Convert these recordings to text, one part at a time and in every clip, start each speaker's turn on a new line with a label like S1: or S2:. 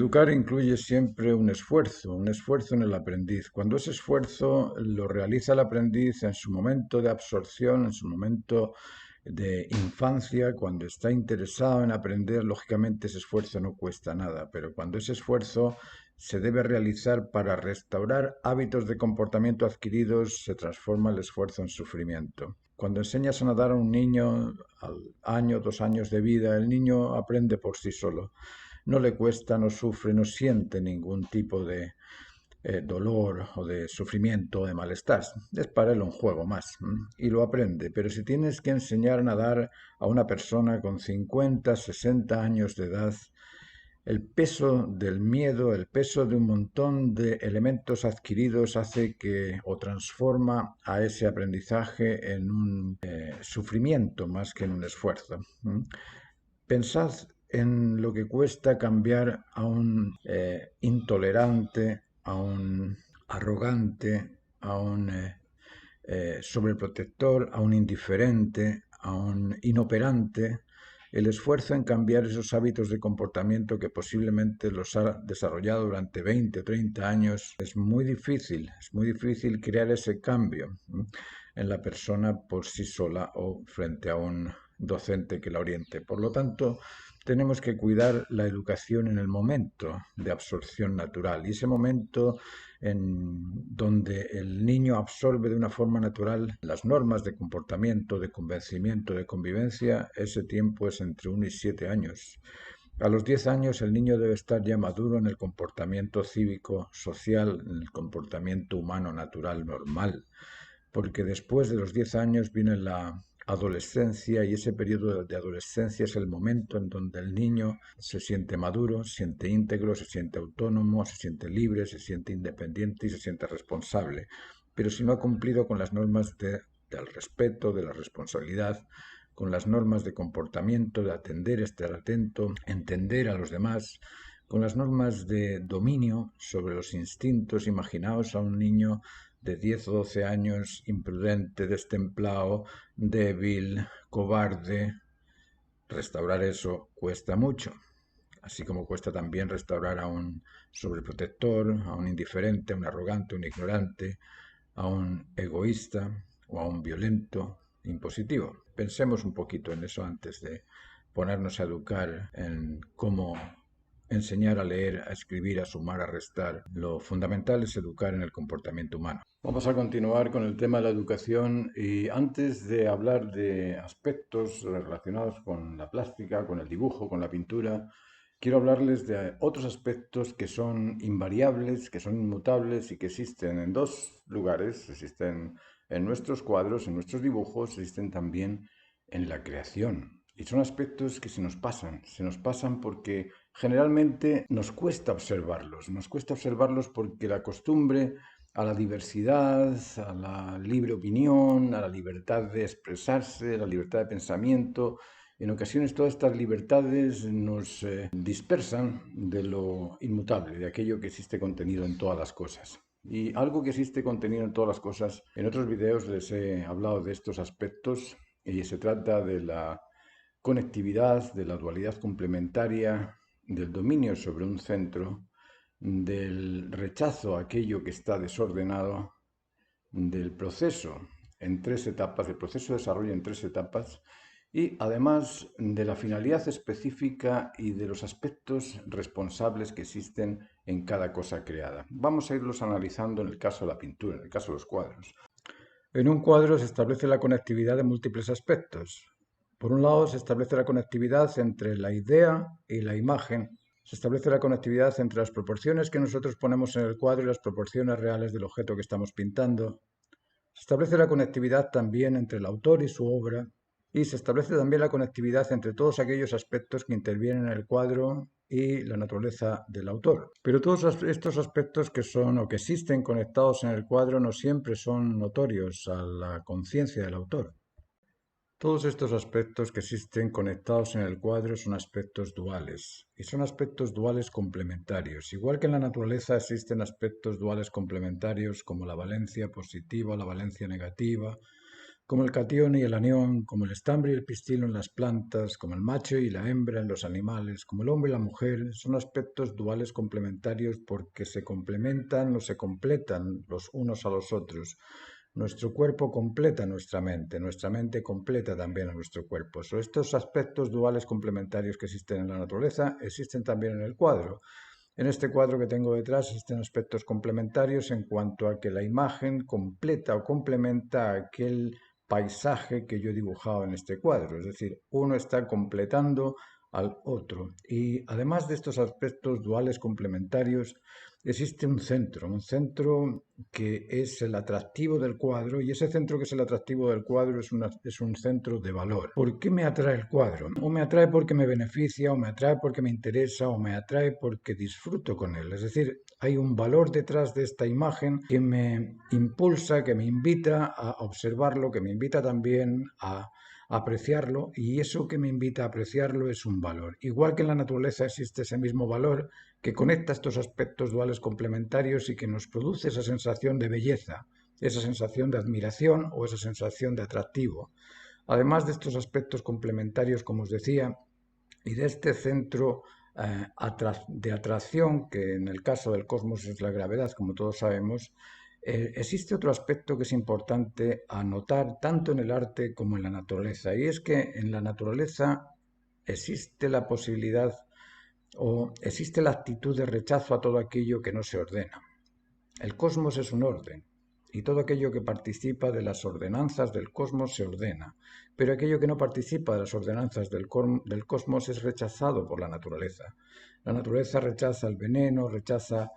S1: Educar incluye siempre un esfuerzo en el aprendiz. Cuando ese esfuerzo lo realiza el aprendiz en su momento de absorción, en su momento de infancia, cuando está interesado en aprender, lógicamente ese esfuerzo no cuesta nada, pero cuando ese esfuerzo se debe realizar para restaurar hábitos de comportamiento adquiridos, se transforma el esfuerzo en sufrimiento. Cuando enseñas a nadar a un niño al año, 2 años de vida, el niño aprende por sí solo. No le cuesta, no sufre, no siente ningún tipo de dolor o de sufrimiento o de malestar. Es para él un juego más y lo aprende. Pero si tienes que enseñar a nadar a una persona con 50, 60 años de edad, el peso del miedo, el peso de un montón de elementos adquiridos hace que o transforma a ese aprendizaje en un sufrimiento más que en un esfuerzo. Pensad en lo que cuesta cambiar a un intolerante, a un arrogante, a un sobreprotector, a un indiferente, a un inoperante, el esfuerzo en cambiar esos hábitos de comportamiento que posiblemente los ha desarrollado durante 20 o 30 años, es muy difícil crear ese cambio en la persona por sí sola o frente a un docente que la oriente. Por lo tanto, tenemos que cuidar la educación en el momento de absorción natural y ese momento en donde el niño absorbe de una forma natural las normas de comportamiento, de convencimiento, de convivencia, ese tiempo es entre 1 y 7 años. A los 10 años el niño debe estar ya maduro en el comportamiento cívico, social, en el comportamiento humano, natural, normal, porque después de los 10 años viene la adolescencia y ese periodo de adolescencia es el momento en donde el niño se siente maduro, se siente íntegro, se siente autónomo, se siente libre, se siente independiente y se siente responsable. Pero si no ha cumplido con las normas del respeto, de la responsabilidad, con las normas de comportamiento, de atender, estar atento, entender a los demás, con las normas de dominio sobre los instintos, imaginaos a un niño de 10 o 12 años, imprudente, destemplado, débil, cobarde. Restaurar eso cuesta mucho, así como cuesta también restaurar a un sobreprotector, a un indiferente, a un arrogante, a un ignorante, a un egoísta o a un violento impositivo. Pensemos un poquito en eso antes de ponernos a educar en cómo enseñar a leer, a escribir, a sumar, a restar. Lo fundamental es educar en el comportamiento humano. Vamos a continuar con el tema de la educación y antes de hablar de aspectos relacionados con la plástica, con el dibujo, con la pintura, quiero hablarles de otros aspectos que son invariables, que son inmutables y que existen en dos lugares. Existen en nuestros cuadros, en nuestros dibujos, existen también en la creación. Y son aspectos que se nos pasan porque generalmente nos cuesta observarlos porque la costumbre a la diversidad, a la libre opinión, a la libertad de expresarse, a la libertad de pensamiento, en ocasiones todas estas libertades nos dispersan de lo inmutable, de aquello que existe contenido en todas las cosas. Y algo que existe contenido en todas las cosas, en otros videos les he hablado de estos aspectos y se trata de la conectividad, de la dualidad complementaria, del dominio sobre un centro, del rechazo a aquello que está desordenado, del proceso en 3 etapas, del proceso de desarrollo en 3 etapas y además de la finalidad específica y de los aspectos responsables que existen en cada cosa creada. Vamos a irlos analizando en el caso de la pintura, en el caso de los cuadros. En un cuadro se establece la conectividad de múltiples aspectos. Por un lado, se establece la conectividad entre la idea y la imagen. Se establece la conectividad entre las proporciones que nosotros ponemos en el cuadro y las proporciones reales del objeto que estamos pintando. Se establece la conectividad también entre el autor y su obra. Y se establece también la conectividad entre todos aquellos aspectos que intervienen en el cuadro y la naturaleza del autor. Pero todos estos aspectos que son o que existen conectados en el cuadro no siempre son notorios a la conciencia del autor. Todos estos aspectos que existen conectados en el cuadro son aspectos duales y son aspectos duales complementarios. Igual que en la naturaleza existen aspectos duales complementarios como la valencia positiva, la valencia negativa, como el catión y el anión, como el estambre y el pistilo en las plantas, como el macho y la hembra en los animales, como el hombre y la mujer, son aspectos duales complementarios porque se complementan o se completan los unos a los otros. Nuestro cuerpo completa nuestra mente completa también a nuestro cuerpo. Estos aspectos duales complementarios que existen en la naturaleza existen también en el cuadro. En este cuadro que tengo detrás existen aspectos complementarios en cuanto a que la imagen completa o complementa aquel paisaje que yo he dibujado en este cuadro. Es decir, uno está completando al otro. Y además de estos aspectos duales complementarios, existe un centro que es el atractivo del cuadro, y ese centro que es el atractivo del cuadro es un centro de valor. ¿Por qué me atrae el cuadro? O me atrae porque me beneficia, o me atrae porque me interesa, o me atrae porque disfruto con él. Es decir, hay un valor detrás de esta imagen que me impulsa, que me invita a observarlo, que me invita también a apreciarlo, y eso que me invita a apreciarlo es un valor. Igual que en la naturaleza existe ese mismo valor que conecta estos aspectos duales complementarios y que nos produce esa sensación de belleza, esa sensación de admiración o esa sensación de atractivo. Además de estos aspectos complementarios, como os decía, y de este centro de atracción, que en el caso del cosmos es la gravedad, como todos sabemos, existe otro aspecto que es importante a notar tanto en el arte como en la naturaleza, y es que en la naturaleza existe la posibilidad o existe la actitud de rechazo a todo aquello que no se ordena. El cosmos es un orden, y todo aquello que participa de las ordenanzas del cosmos se ordena, pero aquello que no participa de las ordenanzas del cosmos es rechazado por la naturaleza. La naturaleza rechaza el veneno, rechaza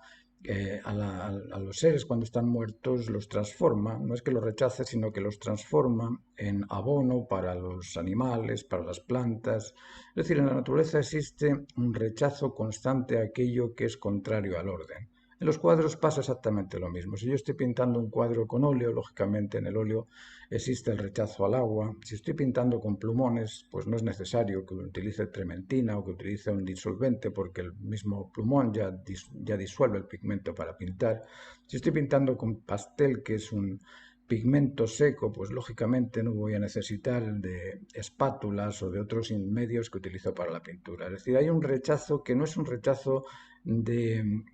S1: a los seres cuando están muertos, los transforma, no es que los rechace, sino que los transforma en abono para los animales, para las plantas. Es decir, en la naturaleza existe un rechazo constante a aquello que es contrario al orden. En los cuadros pasa exactamente lo mismo. Si yo estoy pintando un cuadro con óleo, lógicamente en el óleo existe el rechazo al agua. Si estoy pintando con plumones, pues no es necesario que utilice trementina o que utilice un disolvente porque el mismo plumón ya disuelve el pigmento para pintar. Si estoy pintando con pastel, que es un pigmento seco, pues lógicamente no voy a necesitar de espátulas o de otros medios que utilizo para la pintura. Es decir, hay un rechazo que no es un rechazo de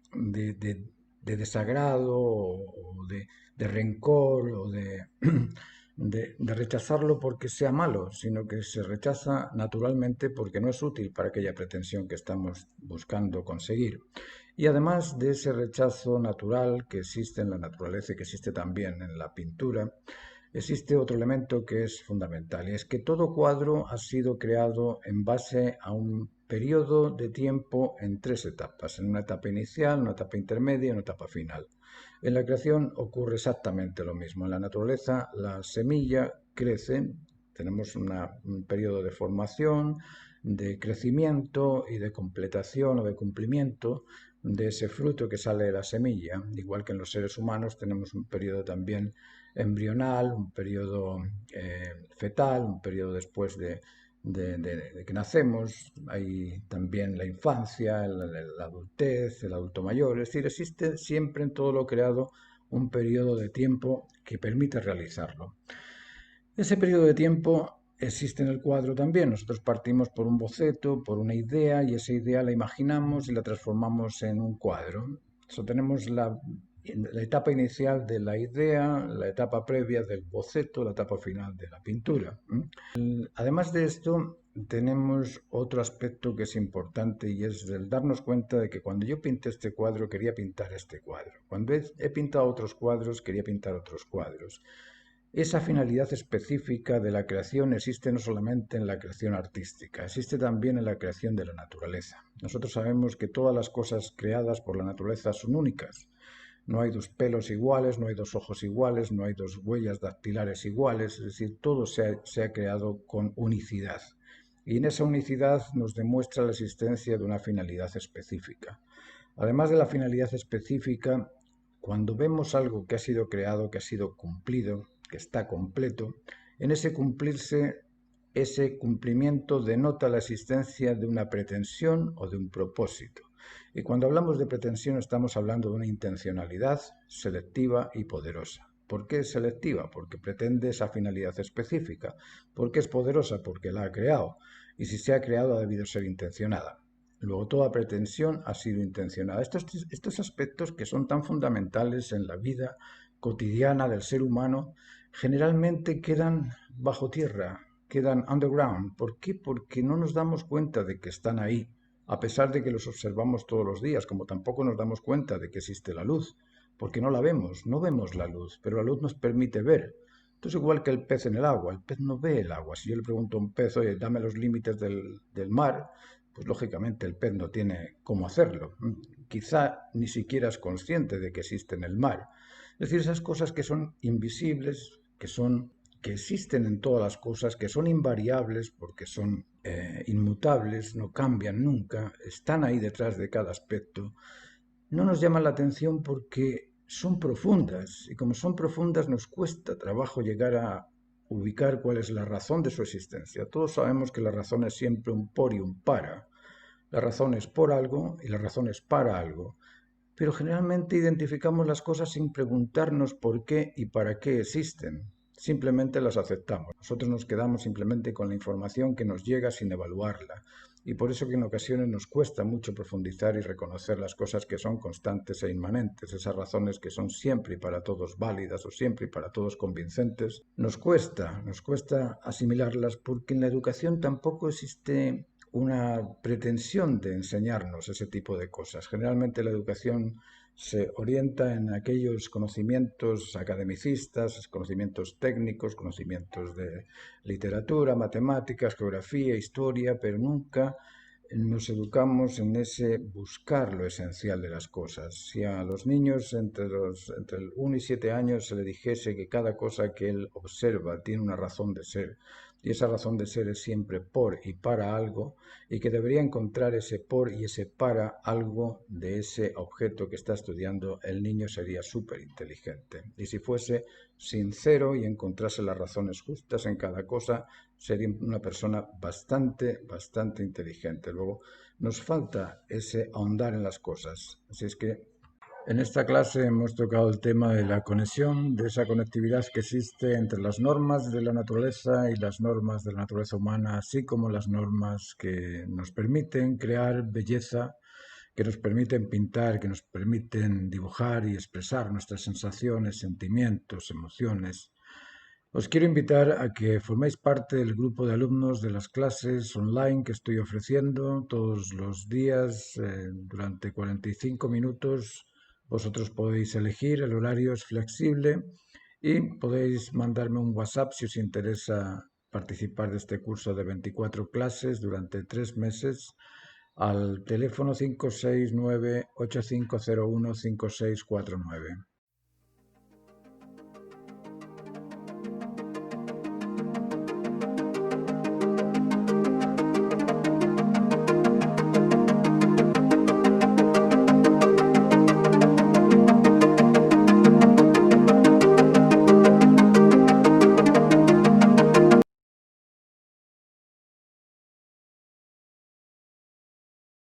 S1: desagrado o de rencor o de rechazarlo porque sea malo, sino que se rechaza naturalmente porque no es útil para aquella pretensión que estamos buscando conseguir. Y además de ese rechazo natural que existe en la naturaleza y que existe también en la pintura, existe otro elemento que es fundamental, y es que todo cuadro ha sido creado en base a un periodo de tiempo en tres etapas, en una etapa inicial, una etapa intermedia y una etapa final. En la creación ocurre exactamente lo mismo. En la naturaleza la semilla crece, tenemos un periodo de formación, de crecimiento y de completación o de cumplimiento de ese fruto que sale de la semilla. Igual que en los seres humanos tenemos un periodo también embrional, un periodo fetal, un periodo después de que nacemos, hay también la infancia, la adultez, el adulto mayor, es decir, existe siempre en todo lo creado un periodo de tiempo que permite realizarlo. Ese periodo de tiempo existe en el cuadro también. Nosotros partimos por un boceto, por una idea, y esa idea la imaginamos y la transformamos en un cuadro. Eso tenemos la etapa inicial de la idea, la etapa previa del boceto, la etapa final de la pintura. Además de esto, tenemos otro aspecto que es importante, y es el darnos cuenta de que cuando yo pinté este cuadro quería pintar este cuadro. Cuando he pintado otros cuadros quería pintar otros cuadros. Esa finalidad específica de la creación existe no solamente en la creación artística, existe también en la creación de la naturaleza. Nosotros sabemos que todas las cosas creadas por la naturaleza son únicas. No hay dos pelos iguales, no hay dos ojos iguales, no hay dos huellas dactilares iguales, es decir, todo se ha creado con unicidad. Y en esa unicidad nos demuestra la existencia de una finalidad específica. Además de la finalidad específica, cuando vemos algo que ha sido creado, que ha sido cumplido, que está completo, en ese cumplirse, ese cumplimiento denota la existencia de una pretensión o de un propósito. Y cuando hablamos de pretensión estamos hablando de una intencionalidad selectiva y poderosa. ¿Por qué es selectiva? Porque pretende esa finalidad específica. ¿Por qué es poderosa? Porque la ha creado. Y si se ha creado ha debido ser intencionada. Luego, toda pretensión ha sido intencionada. Estos aspectos que son tan fundamentales en la vida cotidiana del ser humano generalmente quedan bajo tierra, quedan underground. ¿Por qué? Porque no nos damos cuenta de que están ahí, a pesar de que los observamos todos los días, como tampoco nos damos cuenta de que existe la luz, porque no la vemos, no vemos la luz, pero la luz nos permite ver. Entonces, igual que el pez en el agua, el pez no ve el agua. Si yo le pregunto a un pez, oye, dame los límites del mar, pues lógicamente el pez no tiene cómo hacerlo. Quizá ni siquiera es consciente de que existe en el mar. Es decir, esas cosas que son invisibles, que existen en todas las cosas, que son invariables porque son inmutables, no cambian nunca, están ahí detrás de cada aspecto, no nos llaman la atención porque son profundas y como son profundas nos cuesta trabajo llegar a ubicar cuál es la razón de su existencia. Todos sabemos que la razón es siempre un por y un para. La razón es por algo y la razón es para algo. Pero generalmente identificamos las cosas sin preguntarnos por qué y para qué existen. Simplemente las aceptamos. Nosotros nos quedamos simplemente con la información que nos llega sin evaluarla. Y por eso que en ocasiones nos cuesta mucho profundizar y reconocer las cosas que son constantes e inmanentes, esas razones que son siempre y para todos válidas o siempre y para todos convincentes. Nos cuesta asimilarlas porque en la educación tampoco existe una pretensión de enseñarnos ese tipo de cosas. Generalmente la educación se orienta en aquellos conocimientos academicistas, conocimientos técnicos, conocimientos de literatura, matemáticas, geografía, historia, pero nunca nos educamos en ese buscar lo esencial de las cosas. Si a los niños entre el 1 y 7 años se le dijese que cada cosa que él observa tiene una razón de ser, y esa razón de ser es siempre por y para algo, y que debería encontrar ese por y ese para algo de ese objeto que está estudiando, el niño sería súper inteligente. Y si fuese sincero y encontrase las razones justas en cada cosa, sería una persona bastante inteligente. Luego, nos falta ese ahondar en las cosas. Así es que en esta clase hemos tocado el tema de la conexión, de esa conectividad que existe entre las normas de la naturaleza y las normas de la naturaleza humana, así como las normas que nos permiten crear belleza, que nos permiten pintar, que nos permiten dibujar y expresar nuestras sensaciones, sentimientos, emociones. Os quiero invitar a que forméis parte del grupo de alumnos de las clases online que estoy ofreciendo todos los días durante 45 minutos. Vosotros podéis elegir, el horario es flexible y podéis mandarme un WhatsApp si os interesa participar de este curso de 24 clases durante 3 meses al teléfono 569-8501-5649.